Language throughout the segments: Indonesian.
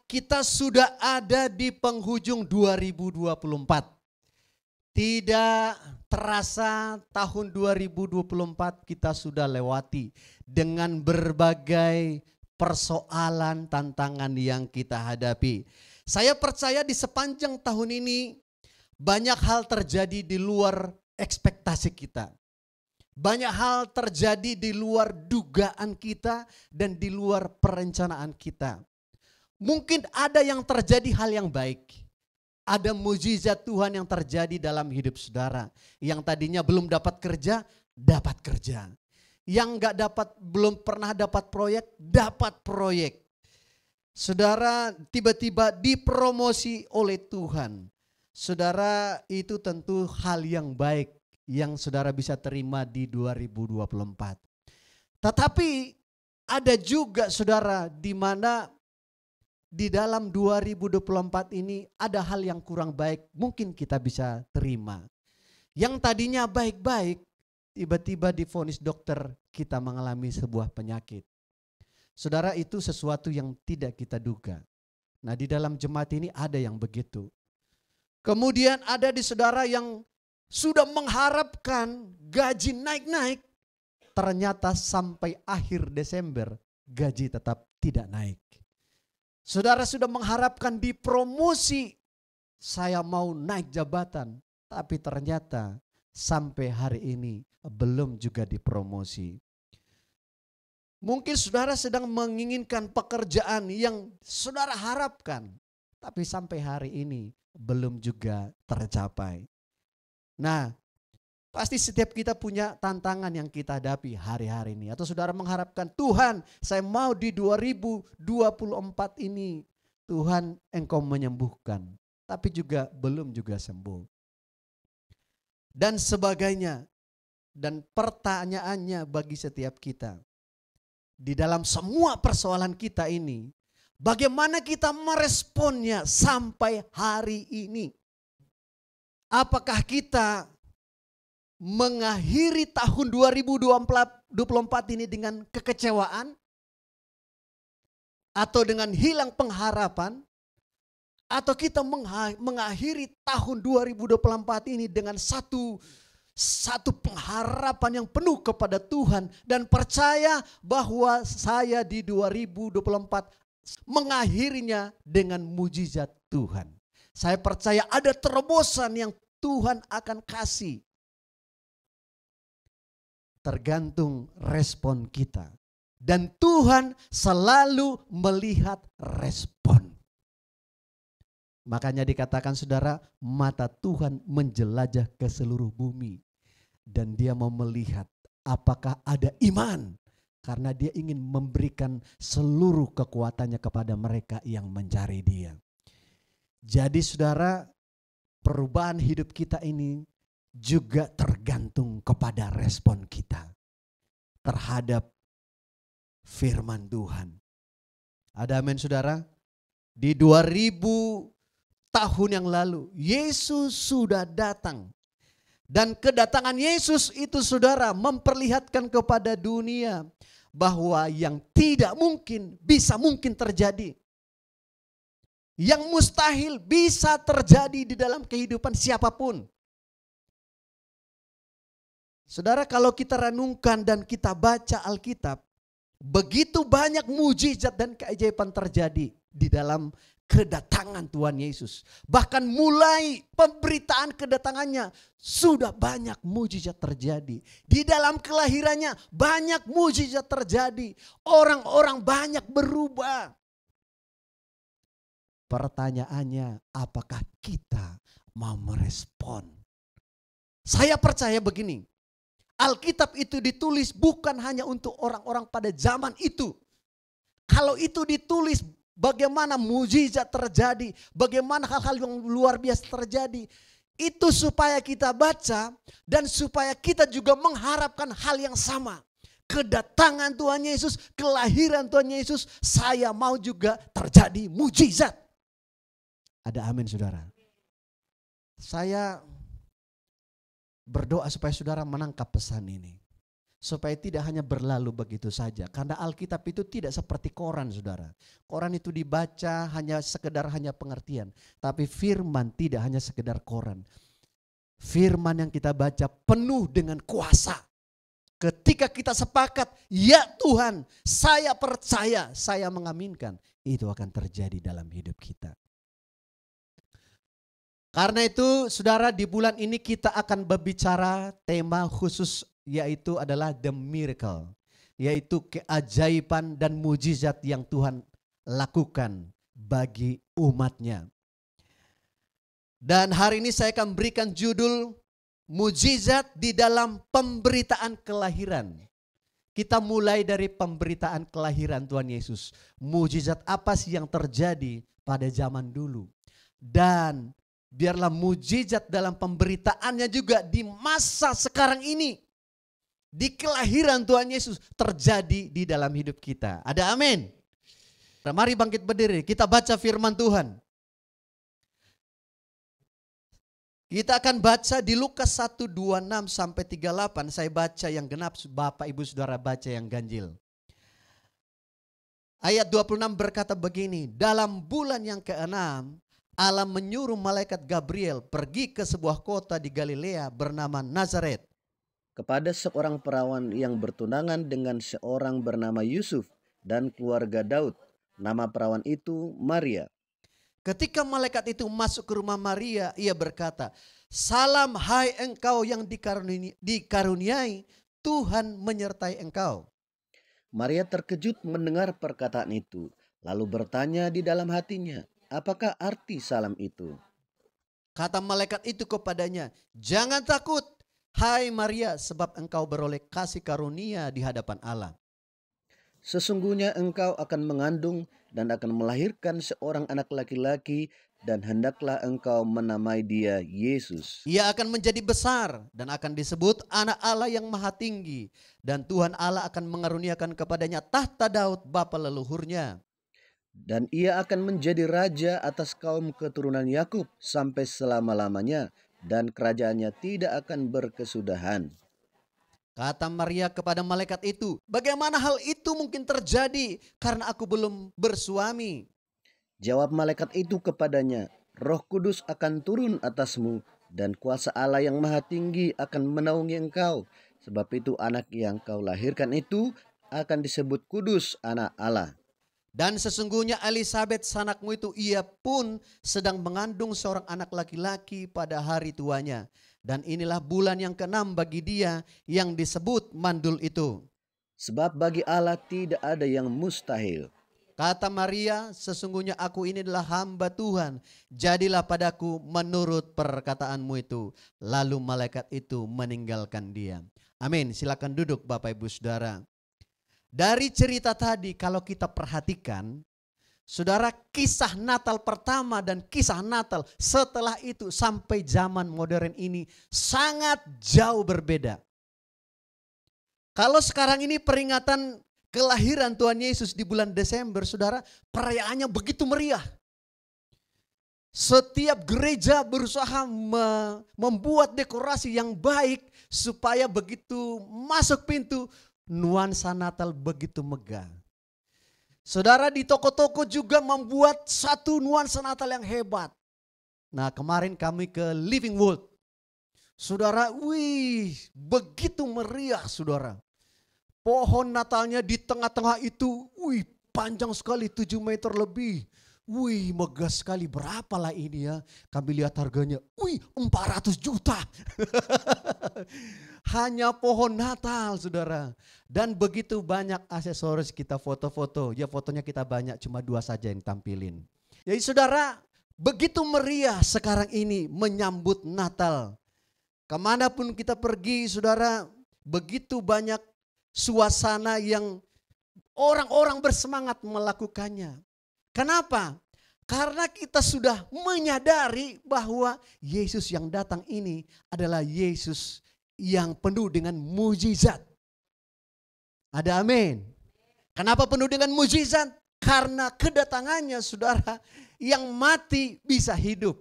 kita sudah ada di penghujung 2024. Tidak terasa tahun 2024 kita sudah lewati dengan berbagai persoalan, tantangan yang kita hadapi. Saya percaya di sepanjang tahun ini banyak hal terjadi di luar ekspektasi kita. Banyak hal terjadi di luar dugaan kita dan di luar perencanaan kita. Mungkin ada yang terjadi hal yang baik. Ada mujizat Tuhan yang terjadi dalam hidup saudara. Yang tadinya belum dapat kerja, dapat kerja. Yang belum pernah dapat proyek, dapat proyek. Saudara tiba-tiba dipromosi oleh Tuhan. Saudara, itu tentu hal yang baik yang saudara bisa terima di 2024. Tetapi ada juga saudara di mana di dalam 2024 ini ada hal yang kurang baik mungkin kita bisa terima. Yang tadinya baik-baik tiba-tiba divonis dokter kita mengalami sebuah penyakit. Saudara, itu sesuatu yang tidak kita duga. Nah, di dalam jemaat ini ada yang begitu. Kemudian ada di saudara yang sudah mengharapkan gaji naik-naik, ternyata sampai akhir Desember gaji tetap tidak naik. Saudara sudah mengharapkan dipromosi, saya mau naik jabatan, tapi ternyata sampai hari ini belum juga dipromosi. Mungkin saudara sedang menginginkan pekerjaan yang saudara harapkan, tapi sampai hari ini belum juga tercapai. Nah, pasti setiap kita punya tantangan yang kita hadapi hari-hari ini. Atau saudara mengharapkan, Tuhan saya mau di 2024 ini Tuhan Engkau menyembuhkan. Tapi juga belum juga sembuh. Dan sebagainya. Dan pertanyaannya bagi setiap kita. Di dalam semua persoalan kita ini, bagaimana kita meresponnya sampai hari ini? Apakah kita mengakhiri tahun 2024 ini dengan kekecewaan? Atau dengan hilang pengharapan? Atau kita mengakhiri tahun 2024 ini dengan satu pengharapan yang penuh kepada Tuhan dan percaya bahwa saya di 2024 mengakhirinya dengan mujizat Tuhan. Saya percaya ada terobosan yang Tuhan akan kasih. Tergantung respon kita. Dan Tuhan selalu melihat respon. Makanya dikatakan saudara, mata Tuhan menjelajah ke seluruh bumi. Dan dia mau melihat apakah ada iman. Karena dia ingin memberikan seluruh kekuatannya kepada mereka yang mencari dia. Jadi saudara, perubahan hidup kita ini juga tergantung kepada respon kita terhadap firman Tuhan. Ada amin saudara? Di 2000 tahun yang lalu Yesus sudah datang. Dan kedatangan Yesus itu saudara memperlihatkan kepada dunia bahwa yang tidak mungkin bisa mungkin terjadi. Yang mustahil bisa terjadi di dalam kehidupan siapapun. Saudara, kalau kita renungkan dan kita baca Alkitab, begitu banyak mujizat dan keajaiban terjadi di dalam kedatangan Tuhan Yesus. Bahkan mulai pemberitaan kedatangannya sudah banyak mujizat terjadi. Di dalam kelahirannya banyak mujizat terjadi. Orang-orang banyak berubah. Pertanyaannya, apakah kita mau merespon? Saya percaya begini. Alkitab itu ditulis bukan hanya untuk orang-orang pada zaman itu. Kalau itu ditulis bagaimana mujizat terjadi, bagaimana hal-hal yang luar biasa terjadi. Itu supaya kita baca dan supaya kita juga mengharapkan hal yang sama. Kedatangan Tuhan Yesus, kelahiran Tuhan Yesus, saya mau juga terjadi mujizat. Ada amin saudara. Saya berdoa supaya saudara menangkap pesan ini. supaya tidak hanya berlalu begitu saja. Karena Alkitab itu tidak seperti koran, saudara. Koran itu dibaca hanya pengertian. Tapi firman tidak hanya sekedar koran. Firman yang kita baca penuh dengan kuasa. Ketika kita sepakat, ya Tuhan, saya percaya, saya mengaminkan. Itu akan terjadi dalam hidup kita. Karena itu saudara, di bulan ini kita akan berbicara tema khusus, yaitu adalah the miracle. Yaitu keajaiban dan mujizat yang Tuhan lakukan bagi umatnya. Dan hari ini saya akan berikan judul mujizat di dalam pemberitaan kelahiran. Kita mulai dari pemberitaan kelahiran Tuhan Yesus. Mujizat apa sih yang terjadi pada zaman dulu. Dan biarlah mujizat dalam pemberitaannya juga di masa sekarang ini. Di kelahiran Tuhan Yesus terjadi di dalam hidup kita. Ada amin. Nah, mari bangkit berdiri, kita baca firman Tuhan. Kita akan baca di Lukas 1:26 sampai 38. Saya baca yang genap, Bapak Ibu Saudara baca yang ganjil. Ayat 26 berkata begini, dalam bulan yang ke-6 Allah menyuruh malaikat Gabriel pergi ke sebuah kota di Galilea bernama Nazaret. Kepada seorang perawan yang bertunangan dengan seorang bernama Yusuf dan keluarga Daud. Nama perawan itu Maria. Ketika malaikat itu masuk ke rumah Maria, ia berkata, salam hai engkau yang dikaruniai, Tuhan menyertai engkau. Maria terkejut mendengar perkataan itu, lalu bertanya di dalam hatinya, apakah arti salam itu? Kata malaikat itu kepadanya, jangan takut, hai Maria, sebab engkau beroleh kasih karunia di hadapan Allah. Sesungguhnya engkau akan mengandung dan akan melahirkan seorang anak laki-laki, dan hendaklah engkau menamai dia Yesus. Ia akan menjadi besar dan akan disebut anak Allah yang maha tinggi. Dan Tuhan Allah akan mengaruniakan kepadanya tahta Daud bapa leluhurnya. Dan ia akan menjadi raja atas kaum keturunan Yakub sampai selama-lamanya, dan kerajaannya tidak akan berkesudahan. Kata Maria kepada malaikat itu, bagaimana hal itu mungkin terjadi karena aku belum bersuami? Jawab malaikat itu kepadanya, Roh Kudus akan turun atasmu, dan kuasa Allah yang maha tinggi akan menaungi engkau. Sebab itu anak yang kau lahirkan itu akan disebut kudus, anak Allah. Dan sesungguhnya Elisabet sanakmu itu, ia pun sedang mengandung seorang anak laki-laki pada hari tuanya. Dan inilah bulan yang ke-6 bagi dia yang disebut mandul itu. Sebab bagi Allah tidak ada yang mustahil. Kata Maria, sesungguhnya aku ini adalah hamba Tuhan. Jadilah padaku menurut perkataanmu itu. Lalu malaikat itu meninggalkan dia. Amin. Silakan duduk Bapak Ibu Saudara. Dari cerita tadi kalau kita perhatikan, saudara, kisah Natal pertama dan kisah Natal setelah itu sampai zaman modern ini sangat jauh berbeda. Kalau sekarang ini peringatan kelahiran Tuhan Yesus di bulan Desember, saudara, perayaannya begitu meriah. Setiap gereja berusaha membuat dekorasi yang baik supaya begitu masuk pintu, nuansa Natal begitu megah. Saudara, di toko-toko juga membuat satu nuansa Natal yang hebat. Nah, kemarin kami ke Living World. Saudara, begitu meriah, saudara. Pohon Natalnya di tengah-tengah itu, panjang sekali 7 meter lebih. Megah sekali, berapalah ini ya? Kami lihat harganya, 400 juta. Hanya pohon Natal, saudara. Dan begitu banyak aksesoris, kita foto-foto. Ya fotonya kita banyak, cuma 2 saja yang tampilin. Jadi saudara, begitu meriah sekarang ini menyambut Natal. Kemanapun kita pergi, saudara, begitu banyak suasana yang orang-orang bersemangat melakukannya. Kenapa? Karena kita sudah menyadari bahwa Yesus yang datang ini adalah Yesus yang penuh dengan mujizat. Ada amin. Kenapa penuh dengan mujizat? Karena kedatangannya, saudara, yang mati bisa hidup.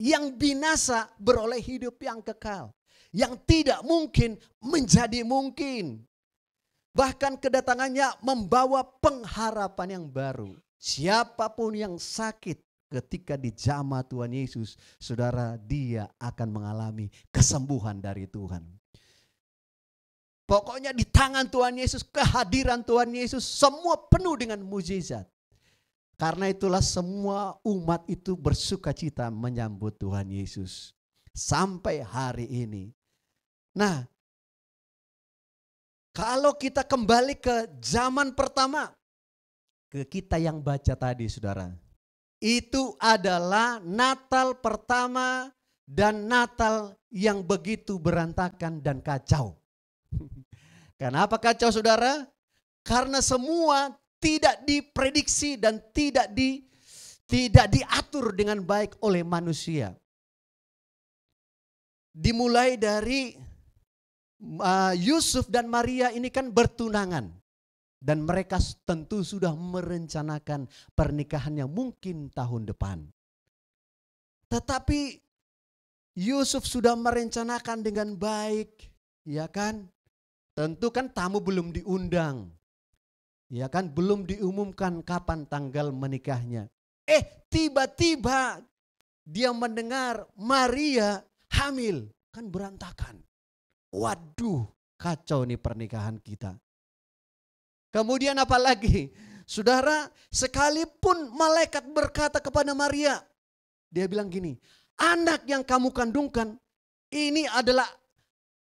Yang binasa beroleh hidup yang kekal. yang tidak mungkin menjadi mungkin. Bahkan kedatangannya membawa pengharapan yang baru. Siapapun yang sakit ketika dijamah Tuhan Yesus, saudara, dia akan mengalami kesembuhan dari Tuhan. Pokoknya di tangan Tuhan Yesus, kehadiran Tuhan Yesus semua penuh dengan mukjizat. Karena itulah semua umat itu bersuka cita menyambut Tuhan Yesus sampai hari ini. Nah, kalau kita kembali ke zaman pertama, ke kita yang baca tadi saudara, itu adalah Natal pertama dan Natal yang begitu berantakan dan kacau. Kenapa kacau saudara? Karena semua tidak diprediksi dan tidak diatur dengan baik oleh manusia. Dimulai dari Yusuf dan Maria ini kan bertunangan. Dan mereka tentu sudah merencanakan pernikahannya mungkin tahun depan. Tetapi Yusuf sudah merencanakan dengan baik, ya kan? Tentu kan tamu belum diundang. Ya kan, belum diumumkan kapan tanggal menikahnya. Tiba-tiba dia mendengar Maria hamil, kan berantakan. Waduh, kacau nih pernikahan kita. Kemudian apa lagi? Saudara, sekalipun malaikat berkata kepada Maria, dia bilang gini, anak yang kamu kandungkan ini adalah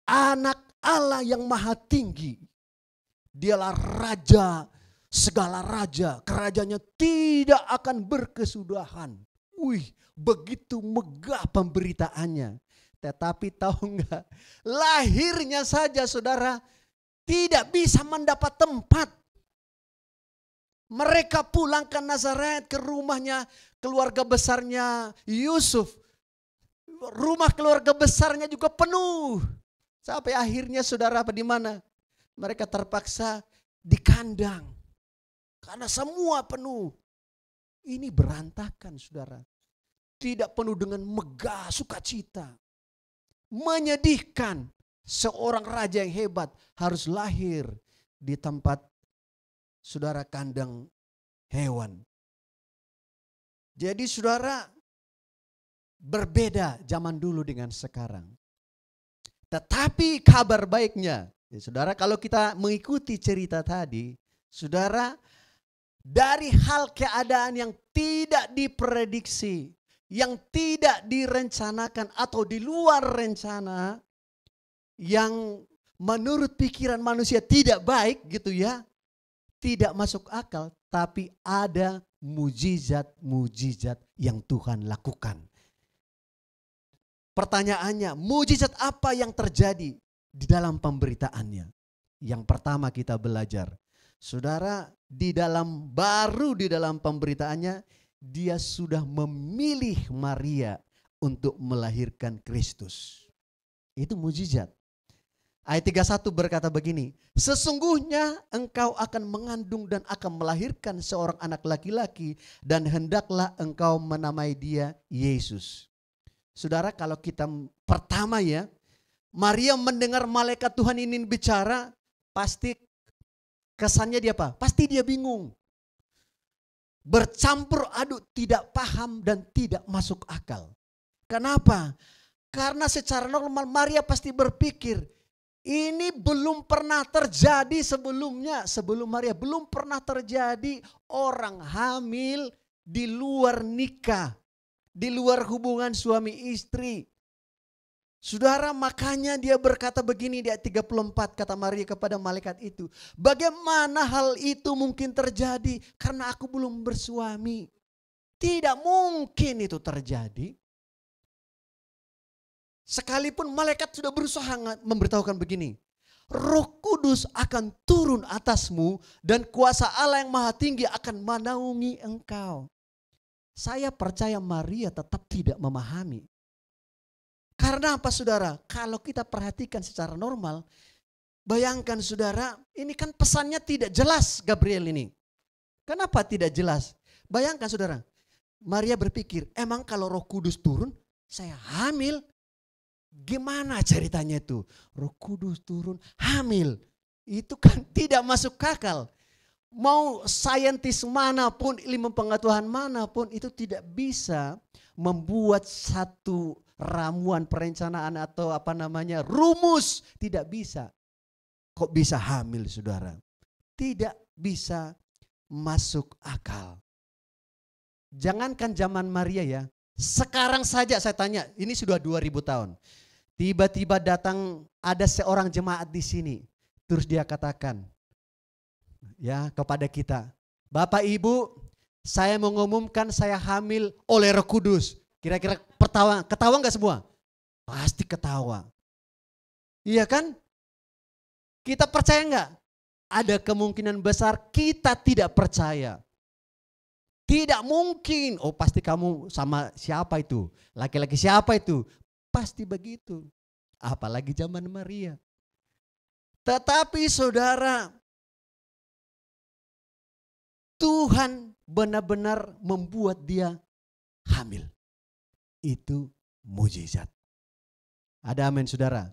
anak Allah yang maha tinggi. Dialah raja, segala raja, kerajaannya tidak akan berkesudahan. Wih, begitu megah pemberitaannya. Tetapi tahu enggak, lahirnya saja saudara tidak bisa mendapat tempat. Mereka pulang ke Nazaret, ke rumahnya keluarga besarnya Yusuf. Rumah keluarga besarnya juga penuh. Sampai akhirnya saudara di mana? Mereka terpaksa di kandang. Karena semua penuh. Ini berantakan saudara. Tidak penuh dengan megah sukacita. Menyedihkan. Seorang raja yang hebat harus lahir di tempat saudara kandang hewan. Jadi saudara, berbeda zaman dulu dengan sekarang. Tetapi kabar baiknya, ya saudara, kalau kita mengikuti cerita tadi, saudara, dari hal keadaan yang tidak diprediksi, yang tidak direncanakan atau di luar rencana, yang menurut pikiran manusia tidak baik gitu ya, tidak masuk akal, tapi ada mujizat-mujizat yang Tuhan lakukan. Pertanyaannya, mujizat apa yang terjadi di dalam pemberitaannya? Yang pertama kita belajar, saudara, di dalam pemberitaannya, dia sudah memilih Maria untuk melahirkan Kristus. Itu mujizat. Ayat 31 berkata begini, sesungguhnya engkau akan mengandung dan akan melahirkan seorang anak laki-laki dan hendaklah engkau menamai dia Yesus. Saudara, kalau kita pertama ya, Maria mendengar malaikat Tuhan ini bicara, pasti kesannya dia apa? Pasti dia bingung. Bercampur aduk, tidak paham dan tidak masuk akal. Kenapa? Karena secara normal Maria pasti berpikir, ini belum pernah terjadi sebelumnya. Sebelum Maria belum pernah terjadi orang hamil di luar nikah. Di luar hubungan suami istri. Saudara, makanya dia berkata begini di ayat 34, kata Maria kepada malaikat itu. Bagaimana hal itu mungkin terjadi karena aku belum bersuami? Tidak mungkin itu terjadi. Sekalipun malaikat sudah berusaha memberitahukan begini. Roh Kudus akan turun atasmu dan kuasa Allah yang maha tinggi akan menaungi engkau. Saya percaya Maria tetap tidak memahami. Karena apa saudara? Kalau kita perhatikan secara normal, bayangkan saudara, ini kan pesannya tidak jelas Gabriel ini. Kenapa tidak jelas? Bayangkan saudara, Maria berpikir, emang kalau Roh Kudus turun, saya hamil. Gimana ceritanya itu? Roh Kudus turun hamil. Itu kan tidak masuk akal. Mau saintis manapun, ilmu pengetahuan manapun itu tidak bisa membuat satu ramuan perencanaan atau rumus. Tidak bisa. Kok bisa hamil saudara? Tidak bisa masuk akal. Jangankan zaman Maria ya. Sekarang saja saya tanya, ini sudah 2000 tahun. Tiba-tiba datang ada seorang jemaat di sini. Terus dia katakan ya kepada kita, Bapak Ibu, saya mengumumkan saya hamil oleh Roh Kudus. Kira-kira ketawa enggak semua? Pasti ketawa. Iya kan? Kita percaya enggak? Ada kemungkinan besar kita tidak percaya. Tidak mungkin. Oh pasti kamu sama siapa itu? Laki-laki siapa itu? Pasti begitu. Apalagi zaman Maria. Tetapi saudara, Tuhan benar-benar membuat dia hamil. Itu mujizat. Ada amin saudara.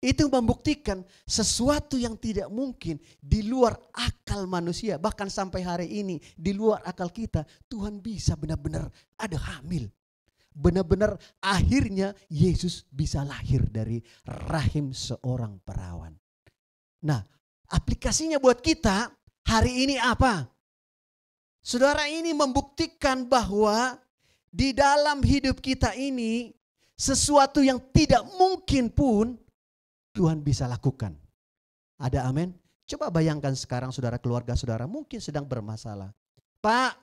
Itu membuktikan sesuatu yang tidak mungkin di luar akal manusia. Bahkan sampai hari ini di luar akal kita. Tuhan bisa benar-benar ada hamil. Benar-benar akhirnya Yesus bisa lahir dari rahim seorang perawan. Nah, aplikasinya buat kita hari ini apa? Saudara, ini membuktikan bahwa di dalam hidup kita ini sesuatu yang tidak mungkin pun Tuhan bisa lakukan. Ada amin? Coba bayangkan sekarang saudara, keluarga saudara mungkin sedang bermasalah. Pak,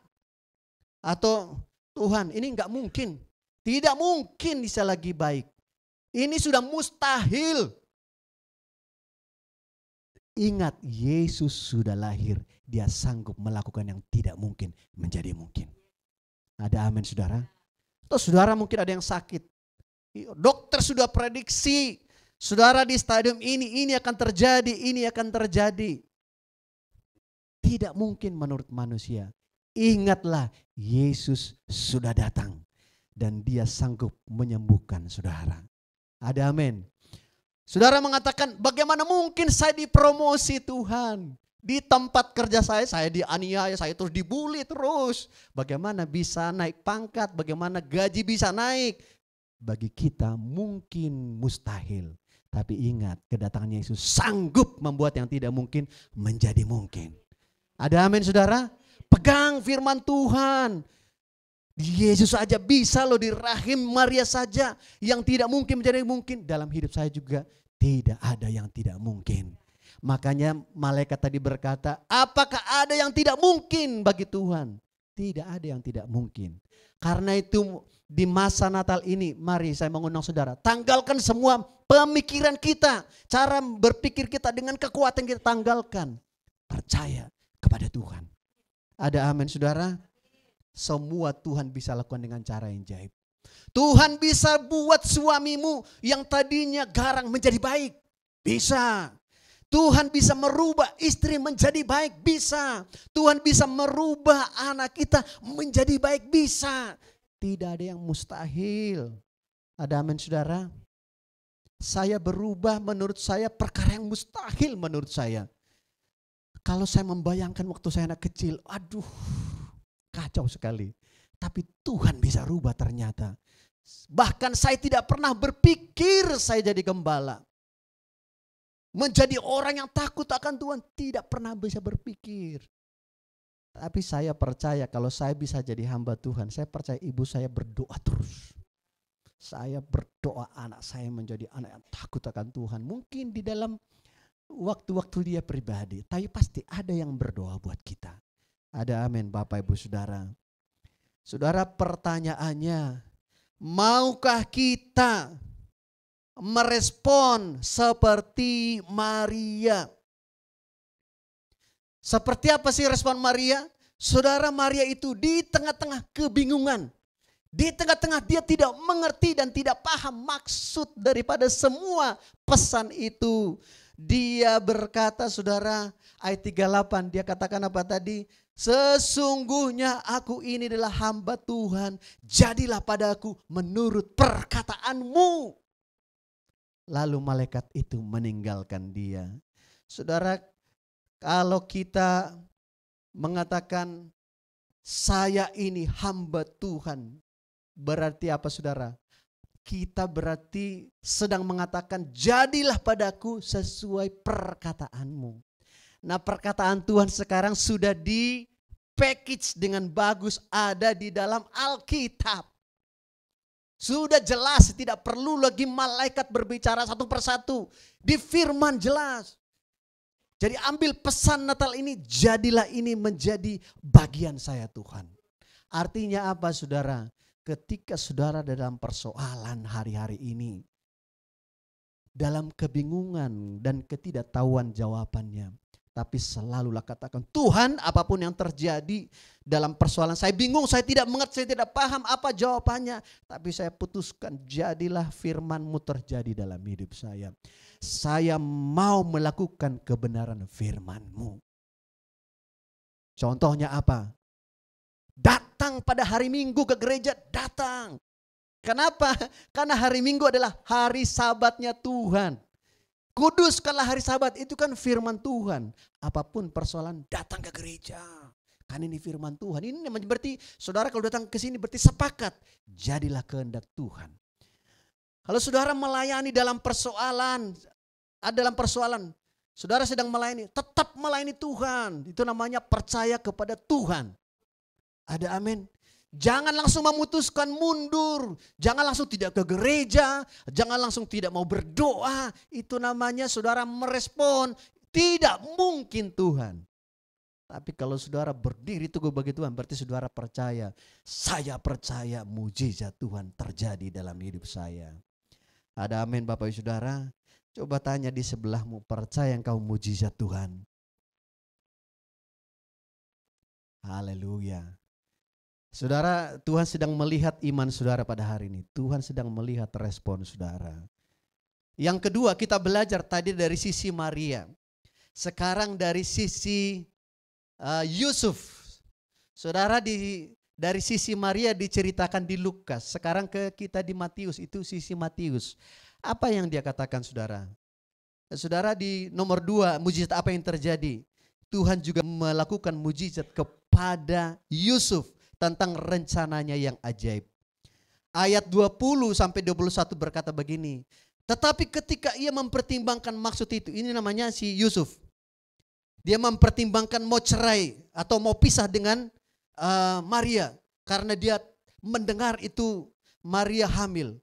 atau Tuhan, ini enggak mungkin. Tidak mungkin bisa lagi baik. Ini sudah mustahil. Ingat, Yesus sudah lahir. Dia sanggup melakukan yang tidak mungkin menjadi mungkin. Ada amin saudara? Atau saudara mungkin ada yang sakit. Dokter sudah prediksi. Saudara di stadium ini akan terjadi, ini akan terjadi. Tidak mungkin menurut manusia. Ingatlah, Yesus sudah datang. Dan dia sanggup menyembuhkan saudara. Ada amin. Saudara mengatakan, bagaimana mungkin saya dipromosi Tuhan? Di tempat kerja saya dianiaya, saya terus dibully terus. Bagaimana bisa naik pangkat, bagaimana gaji bisa naik? Bagi kita mungkin mustahil. Tapi ingat, kedatangan Yesus sanggup membuat yang tidak mungkin menjadi mungkin. Ada amin saudara? Pegang firman Tuhan. Yesus saja bisa loh, di rahim Maria saja yang tidak mungkin menjadi mungkin. Dalam hidup saya juga tidak ada yang tidak mungkin. Makanya malaikat tadi berkata, apakah ada yang tidak mungkin bagi Tuhan? Tidak ada yang tidak mungkin. Karena itu di masa Natal ini, mari saya mengundang saudara, tanggalkan semua pemikiran kita, cara berpikir kita dengan kekuatan kita tanggalkan. Percaya kepada Tuhan. Ada amin saudara? Semua Tuhan bisa lakukan dengan cara yang jaib. Tuhan bisa buat suamimu yang tadinya garang menjadi baik. Bisa. Tuhan bisa merubah istri menjadi baik. Bisa. Tuhan bisa merubah anak kita menjadi baik. Bisa. Tidak ada yang mustahil. Ada amin saudara? Saya berubah menurut saya perkara yang mustahil menurut saya. Kalau saya membayangkan waktu saya anak kecil, aduh, kacau sekali. Tapi Tuhan bisa rubah ternyata. Bahkan saya tidak pernah berpikir saya jadi gembala. Menjadi orang yang takut akan Tuhan, tidak pernah bisa berpikir. Tapi saya percaya kalau saya bisa jadi hamba Tuhan, saya percaya ibu saya berdoa terus. Saya berdoa anak saya menjadi anak yang takut akan Tuhan. Mungkin di dalam waktu-waktu dia pribadi, tapi pasti ada yang berdoa buat kita. Ada amin Bapak Ibu Saudara. Saudara, pertanyaannya, maukah kita merespon seperti Maria? Seperti apa sih respon Maria? Saudara, Maria itu di tengah-tengah kebingungan. Di tengah-tengah dia tidak mengerti dan tidak paham maksud daripada semua pesan itu. Dia berkata saudara, ayat 38 dia katakan apa tadi? Sesungguhnya aku ini adalah hamba Tuhan, jadilah padaku menurut perkataanmu. Lalu malaikat itu meninggalkan dia. Saudara, kalau kita mengatakan saya ini hamba Tuhan, berarti apa saudara? Kita berarti sedang mengatakan jadilah padaku sesuai perkataanmu. Nah, perkataan Tuhan sekarang sudah di package dengan bagus ada di dalam Alkitab. Sudah jelas, tidak perlu lagi malaikat berbicara satu persatu. Di firman jelas. Jadi ambil pesan Natal ini, jadilah ini menjadi bagian saya Tuhan. Artinya apa saudara? Ketika saudara dalam persoalan hari-hari ini, dalam kebingungan dan ketidaktahuan jawabannya, tapi selalulah katakan, Tuhan, apapun yang terjadi dalam persoalan saya bingung, saya tidak mengerti, saya tidak paham apa jawabannya, tapi saya putuskan jadilah firman-Mu terjadi dalam hidup saya. Saya mau melakukan kebenaran firman-Mu. Contohnya apa? Datang pada hari Minggu ke gereja, datang. Kenapa? Karena hari Minggu adalah hari sabatnya Tuhan. Kuduskanlah hari Sabat, itu kan firman Tuhan. Apapun persoalan, datang ke gereja. Kan ini firman Tuhan. Ini berarti saudara kalau datang ke sini berarti sepakat. Jadilah kehendak Tuhan. Kalau saudara melayani dalam persoalan, saudara sedang melayani, tetap melayani Tuhan. Itu namanya percaya kepada Tuhan. Ada amin. Jangan langsung memutuskan mundur. Jangan langsung tidak ke gereja. Jangan langsung tidak mau berdoa. Itu namanya saudara merespon. Tidak mungkin Tuhan. Tapi kalau saudara berdiri teguh bagi Tuhan, berarti saudara percaya. Saya percaya mujizat Tuhan terjadi dalam hidup saya. Ada amin Bapak Ibu Saudara. Coba tanya di sebelahmu, percaya engkau mujizat Tuhan? Haleluya. Saudara, Tuhan sedang melihat iman saudara pada hari ini. Tuhan sedang melihat respon saudara. Yang kedua, kita belajar tadi dari sisi Maria. Sekarang dari sisi Yusuf. Saudara, dari sisi Maria diceritakan di Lukas. Sekarang ke kita di Matius, itu sisi Matius. Apa yang dia katakan saudara? Saudara, di nomor 2, mujizat apa yang terjadi? Tuhan juga melakukan mujizat kepada Yusuf. Tentang rencananya yang ajaib. Ayat 20 sampai 21 berkata begini. Tetapi ketika ia mempertimbangkan maksud itu, ini namanya si Yusuf. Dia mempertimbangkan mau cerai atau mau pisah dengan Maria. Karena dia mendengar itu Maria hamil.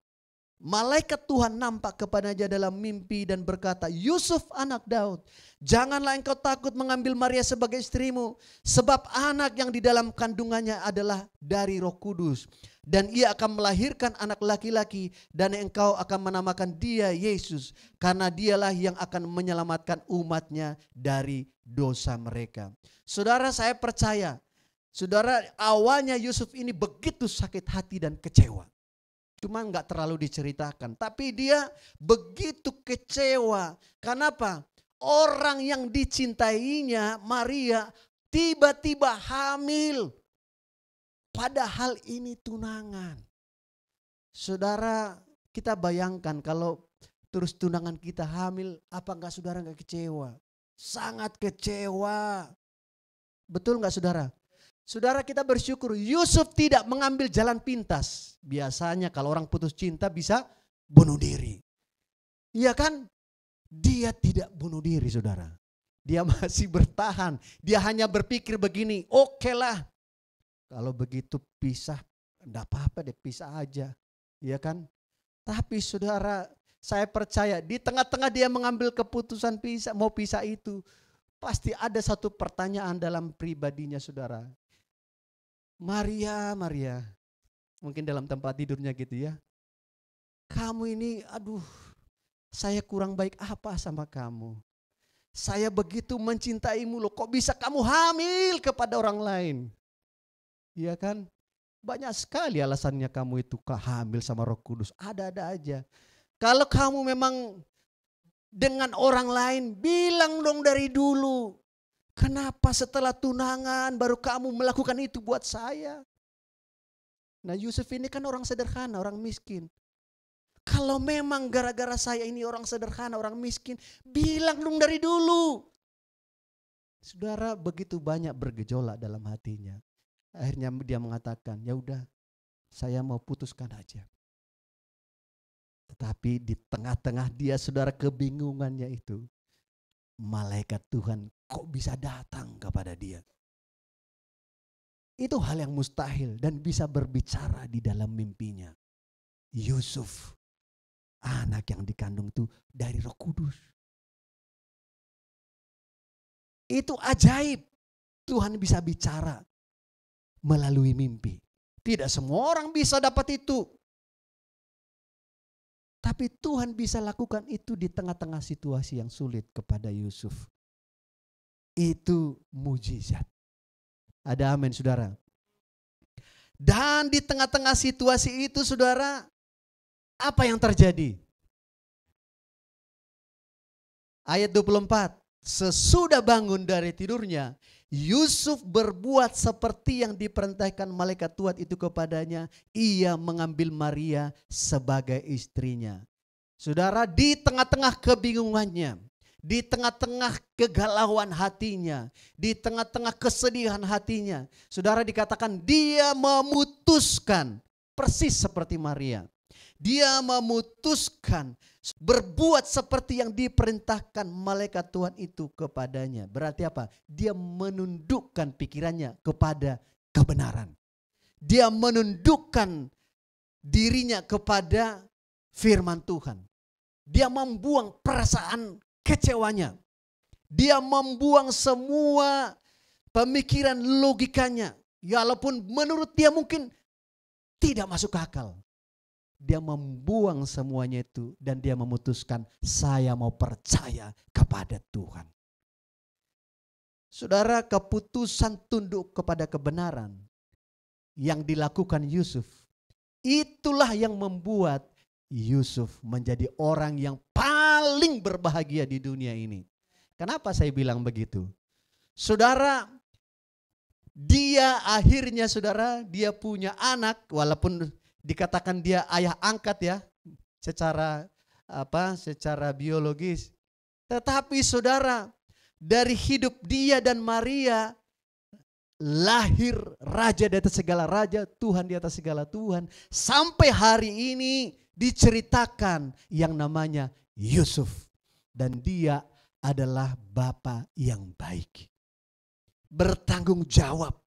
Malaikat Tuhan nampak kepadanya dalam mimpi dan berkata, Yusuf anak Daud, janganlah engkau takut mengambil Maria sebagai istrimu, sebab anak yang di dalam kandungannya adalah dari Roh Kudus. Dan ia akan melahirkan anak laki-laki dan engkau akan menamakan dia Yesus, karena dialah yang akan menyelamatkan umatnya dari dosa mereka. Saudara, saya percaya, saudara, awalnya Yusuf ini begitu sakit hati dan kecewa. Cuma nggak terlalu diceritakan. Tapi dia begitu kecewa. Kenapa? Orang yang dicintainya, Maria, tiba-tiba hamil. Padahal ini tunangan. Saudara, kita bayangkan kalau terus tunangan kita hamil, apa enggak saudara enggak kecewa? Sangat kecewa. Betul enggak saudara? Saudara, kita bersyukur Yusuf tidak mengambil jalan pintas. Biasanya kalau orang putus cinta bisa bunuh diri. Iya kan? Dia tidak bunuh diri saudara. Dia masih bertahan. Dia hanya berpikir begini, oke lah. Kalau begitu pisah, enggak apa-apa deh, pisah aja. Iya kan? Tapi saudara, saya percaya di tengah-tengah dia mengambil keputusan mau pisah itu. Pasti ada satu pertanyaan dalam pribadinya saudara. Maria, mungkin dalam tempat tidurnya gitu ya. Kamu ini, aduh, saya kurang baik apa sama kamu? Saya begitu mencintaimu loh, kok bisa kamu hamil kepada orang lain? Iya kan? Banyak sekali alasannya kamu itu hamil sama Roh Kudus, ada-ada aja. Kalau kamu memang dengan orang lain, bilang dong dari dulu. Kenapa setelah tunangan baru kamu melakukan itu buat saya? Nah, Yusuf ini kan orang sederhana, orang miskin. Kalau memang gara-gara saya ini orang sederhana, orang miskin, bilang dong dari dulu. Saudara, begitu banyak bergejolak dalam hatinya. Akhirnya dia mengatakan, ya udah, saya mau putuskan aja. Tetapi di tengah-tengah dia, saudara, kebingungannya itu, malaikat Tuhan kok bisa datang kepada dia. Itu hal yang mustahil dan bisa berbicara di dalam mimpinya. Yusuf, anak yang dikandung itu dari Roh Kudus. Itu ajaib. Tuhan bisa bicara melalui mimpi. Tidak semua orang bisa dapat itu. Tapi Tuhan bisa lakukan itu di tengah-tengah situasi yang sulit kepada Yusuf. Itu mujizat. Ada amin, saudara. Dan di tengah-tengah situasi itu, saudara, apa yang terjadi? Ayat 24. Sesudah bangun dari tidurnya, Yusuf berbuat seperti yang diperintahkan malaikat Tuhan itu kepadanya. Ia mengambil Maria sebagai istrinya. Saudara, di tengah-tengah kebingungannya, di tengah-tengah kegalauan hatinya, di tengah-tengah kesedihan hatinya, saudara, dikatakan dia memutuskan persis seperti Maria. Dia memutuskan berbuat seperti yang diperintahkan malaikat Tuhan itu kepadanya. Berarti apa? Dia menundukkan pikirannya kepada kebenaran. Dia menundukkan dirinya kepada firman Tuhan. Dia membuang perasaan kecewanya. Dia membuang semua pemikiran logikanya. Walaupun menurut dia mungkin tidak masuk akal. Dia membuang semuanya itu dan dia memutuskan, saya mau percaya kepada Tuhan. Saudara, keputusan tunduk kepada kebenaran yang dilakukan Yusuf, itulah yang membuat Yusuf menjadi orang yang paling berbahagia di dunia ini. Kenapa saya bilang begitu? Saudara, dia akhirnya, saudara, dia punya anak, walaupun dikatakan dia ayah angkat ya, secara biologis. Tetapi saudara, dari hidup dia dan Maria lahir raja di atas segala raja, Tuhan di atas segala Tuhan. Sampai hari ini diceritakan yang namanya Yusuf. Dan dia adalah bapa yang baik. Bertanggung jawab.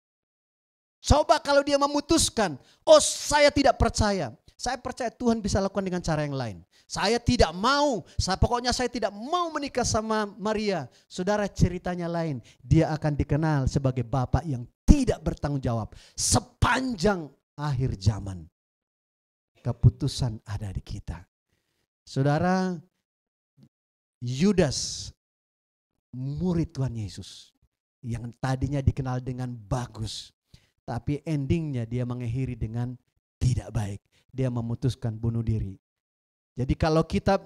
Coba kalau dia memutuskan, oh saya tidak percaya. Saya percaya Tuhan bisa lakukan dengan cara yang lain. Saya tidak mau, pokoknya saya tidak mau menikah sama Maria. Saudara, ceritanya lain. Dia akan dikenal sebagai bapak yang tidak bertanggung jawab. Sepanjang akhir zaman. Keputusan ada di kita. Saudara, Yudas, murid Tuhan Yesus, yang tadinya dikenal dengan bagus. Tapi endingnya dia mengakhiri dengan tidak baik. Dia memutuskan bunuh diri. Jadi kalau kita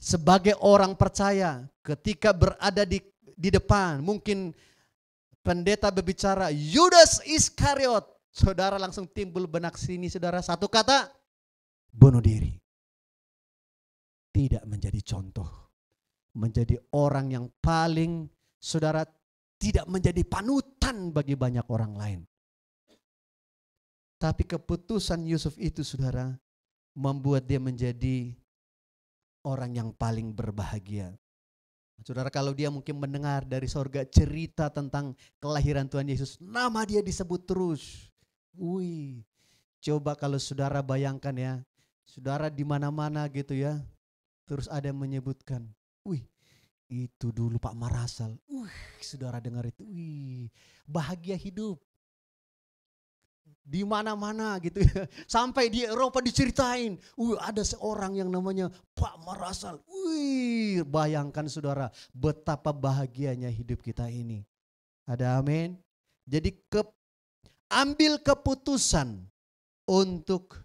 sebagai orang percaya ketika berada di depan, mungkin pendeta berbicara Yudas Iskariot, saudara langsung timbul benak sini, saudara, satu kata, bunuh diri. Tidak menjadi contoh. Menjadi orang yang paling, saudara, tidak menjadi panutan bagi banyak orang lain. Tapi keputusan Yusuf itu, saudara, membuat dia menjadi orang yang paling berbahagia. Saudara, kalau dia mungkin mendengar dari sorga cerita tentang kelahiran Tuhan Yesus, nama dia disebut terus. Wih, coba kalau saudara bayangkan ya, saudara di mana-mana gitu ya, terus ada yang menyebutkan, wih, itu dulu Pak Marasal. Saudara dengar itu, wih, bahagia hidup. Di mana-mana gitu ya. Sampai di Eropa diceritain, ada seorang yang namanya Pak Marasal. Bayangkan saudara, betapa bahagianya hidup kita ini. Ada amin. Jadi ambil keputusan untuk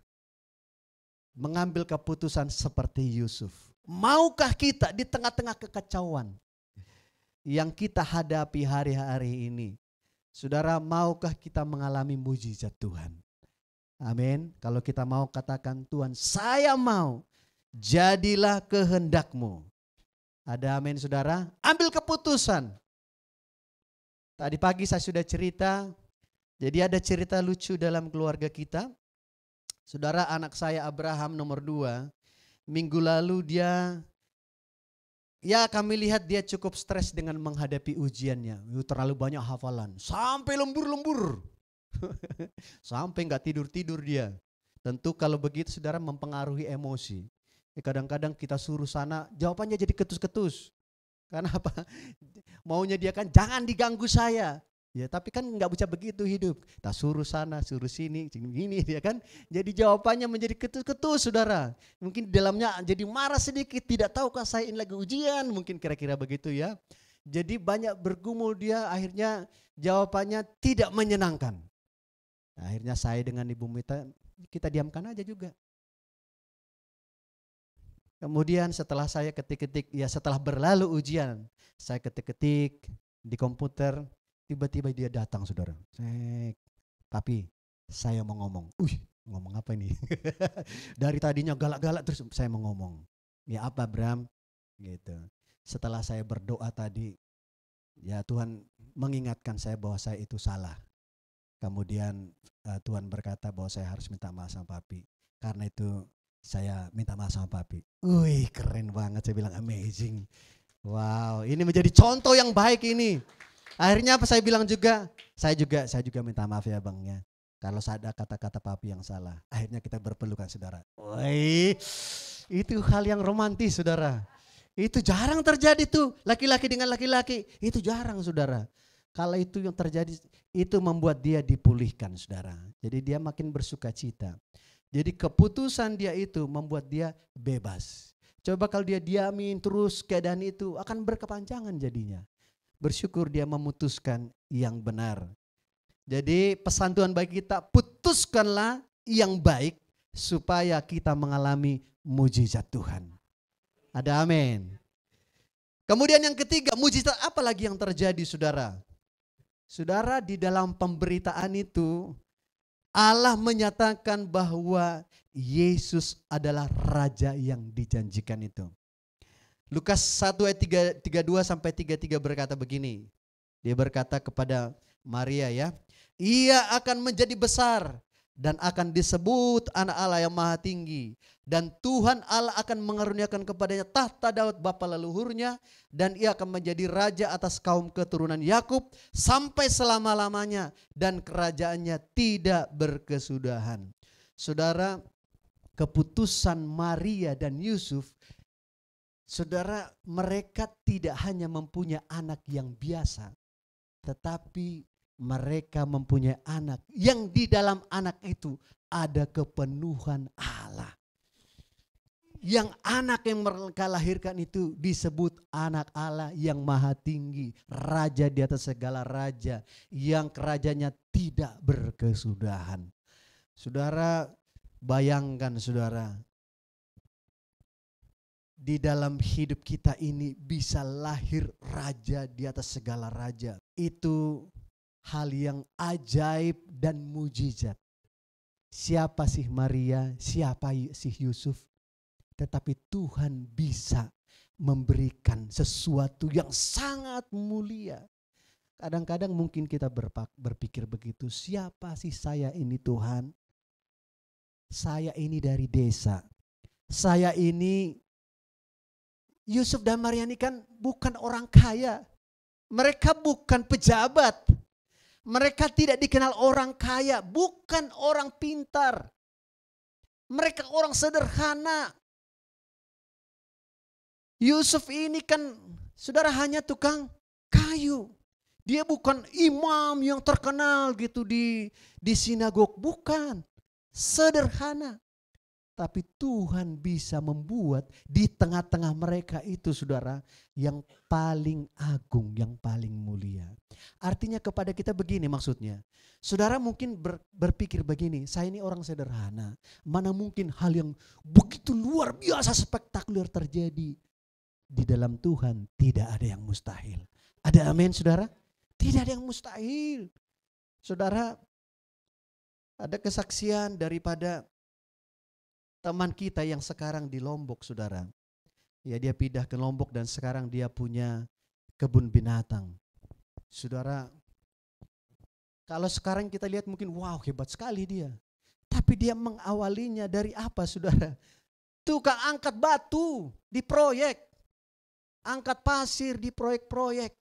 mengambil keputusan seperti Yusuf. Maukah kita di tengah-tengah kekacauan yang kita hadapi hari-hari ini? Saudara, maukah kita mengalami mujizat Tuhan? Amin. Kalau kita mau katakan, Tuhan saya mau, jadilah kehendak-Mu. Ada amin saudara? Ambil keputusan. Tadi pagi saya sudah cerita, jadi ada cerita lucu dalam keluarga kita. Saudara, anak saya Abraham nomor 2, minggu lalu kami lihat dia cukup stres dengan menghadapi ujiannya. Terlalu banyak hafalan, sampai lembur-lembur. Sampai gak tidur-tidur dia. Tentu kalau begitu saudara mempengaruhi emosi. Kadang-kadang kita suruh sana, jawabannya jadi ketus-ketus. Karena apa? Maunya dia kan jangan diganggu saya. Ya, tapi kan nggak bisa begitu hidup. Kita suruh sana, suruh sini, gini dia kan. Jadi jawabannya menjadi ketus-ketus saudara. Mungkin di dalamnya jadi marah sedikit, tidak tahukah saya ini lagi ujian, mungkin kira-kira begitu ya. Jadi banyak bergumul dia, akhirnya jawabannya tidak menyenangkan. Akhirnya saya dengan Ibu Mita, kita diamkan aja juga. Kemudian setelah saya ketik-ketik, ya setelah berlalu ujian, saya ketik-ketik di komputer, tiba-tiba dia datang saudara. Tapi saya mau ngomong. Ngomong apa ini? Dari tadinya galak-galak terus saya mau ngomong. Ya apa Bram? Gitu. Setelah saya berdoa tadi, ya Tuhan mengingatkan saya bahwa saya itu salah. Kemudian Tuhan berkata bahwa saya harus minta maaf sama papi. Karena itu saya minta maaf sama papi. Wih keren banget, saya bilang amazing. Wow, ini menjadi contoh yang baik ini. Akhirnya apa saya bilang juga, saya juga minta maaf ya bang ya. Kalau ada kata-kata papi yang salah, akhirnya kita berpelukan saudara. Wih, itu hal yang romantis saudara. Itu jarang terjadi tuh, laki-laki dengan laki-laki. Itu jarang saudara. Kalau itu yang terjadi, itu membuat dia dipulihkan saudara. Jadi dia makin bersuka cita. Jadi keputusan dia itu membuat dia bebas. Coba kalau dia diamin terus keadaan itu akan berkepanjangan jadinya. Bersyukur dia memutuskan yang benar. Jadi pesan Tuhan bagi kita, putuskanlah yang baik supaya kita mengalami mujizat Tuhan. Ada amin. Kemudian yang ketiga, mujizat apa lagi yang terjadi saudara? Saudara, di dalam pemberitaan itu Allah menyatakan bahwa Yesus adalah Raja yang dijanjikan itu. Lukas 1 ayat 32 sampai 33 berkata begini. Dia berkata kepada Maria ya, ia akan menjadi besar dan akan disebut anak Allah yang maha tinggi. Dan Tuhan Allah akan mengaruniakan kepadanya tahta Daud bapa leluhurnya. Dan ia akan menjadi raja atas kaum keturunan Yakub sampai selama-lamanya. Dan kerajaannya tidak berkesudahan. Saudara, keputusan Maria dan Yusuf, saudara, mereka tidak hanya mempunyai anak yang biasa, tetapi mereka mempunyai anak yang di dalam anak itu ada kepenuhan Allah. Yang anak yang mereka lahirkan itu disebut anak Allah yang maha tinggi, raja di atas segala raja, yang kerajaannya tidak berkesudahan. Saudara, bayangkan saudara, di dalam hidup kita ini bisa lahir raja di atas segala raja. Itu hal yang ajaib dan mujizat. Siapa sih Maria, siapa sih Yusuf? Tetapi Tuhan bisa memberikan sesuatu yang sangat mulia. Kadang-kadang mungkin kita berpikir begitu, siapa sih saya ini Tuhan? Saya ini dari desa. Saya ini, Yusuf dan Maria ini kan bukan orang kaya. Mereka bukan pejabat. Mereka tidak dikenal orang kaya, bukan orang pintar. Mereka orang sederhana. Yusuf ini kan saudara hanya tukang kayu. Dia bukan imam yang terkenal gitu di sinagog, bukan. Sederhana. Tapi Tuhan bisa membuat di tengah-tengah mereka itu saudara yang paling agung, yang paling mulia. Artinya kepada kita begini maksudnya. Saudara mungkin berpikir begini, saya ini orang sederhana. Mana mungkin hal yang begitu luar biasa spektakuler terjadi. Di dalam Tuhan tidak ada yang mustahil. Ada amin saudara? Tidak ada yang mustahil. Saudara, Ada kesaksian daripada teman kita yang sekarang di Lombok, saudara. Ya, dia pindah ke Lombok dan sekarang dia punya kebun binatang. Saudara, kalau sekarang kita lihat mungkin wow hebat sekali dia. Tapi dia mengawalinya dari apa, saudara? Tukang angkat batu di proyek. Angkat pasir di proyek-proyek.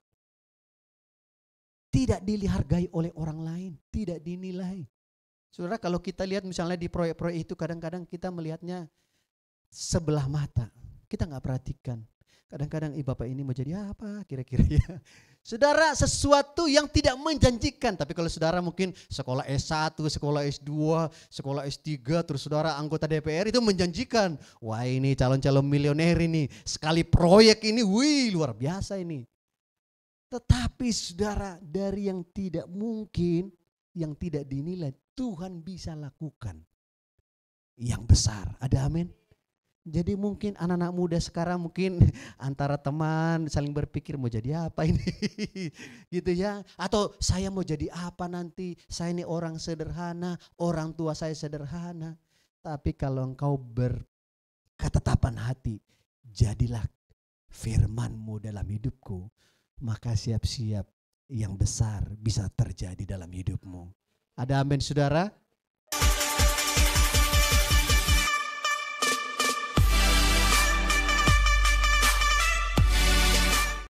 Tidak dihargai oleh orang lain, tidak dinilai. Saudara, kalau kita lihat misalnya di proyek-proyek itu kadang-kadang kita melihatnya sebelah mata. Kita nggak perhatikan. Kadang-kadang bapak ini mau jadi apa kira-kira ya. Saudara, sesuatu yang tidak menjanjikan. Tapi kalau saudara mungkin sekolah S1, sekolah S2, sekolah S3, terus saudara anggota DPR itu menjanjikan. Wah, ini calon-calon milioner ini. Sekali proyek ini, wih luar biasa ini. Tetapi saudara, dari yang tidak mungkin, yang tidak dinilai, Tuhan bisa lakukan yang besar. Ada amin? Jadi mungkin anak-anak muda sekarang mungkin antara teman saling berpikir mau jadi apa ini gitu ya. Atau saya mau jadi apa nanti, saya ini orang sederhana, orang tua saya sederhana. Tapi kalau engkau berketetapan hati, jadilah firman-Mu dalam hidupku, maka siap-siap yang besar bisa terjadi dalam hidupmu. Ada amin saudara?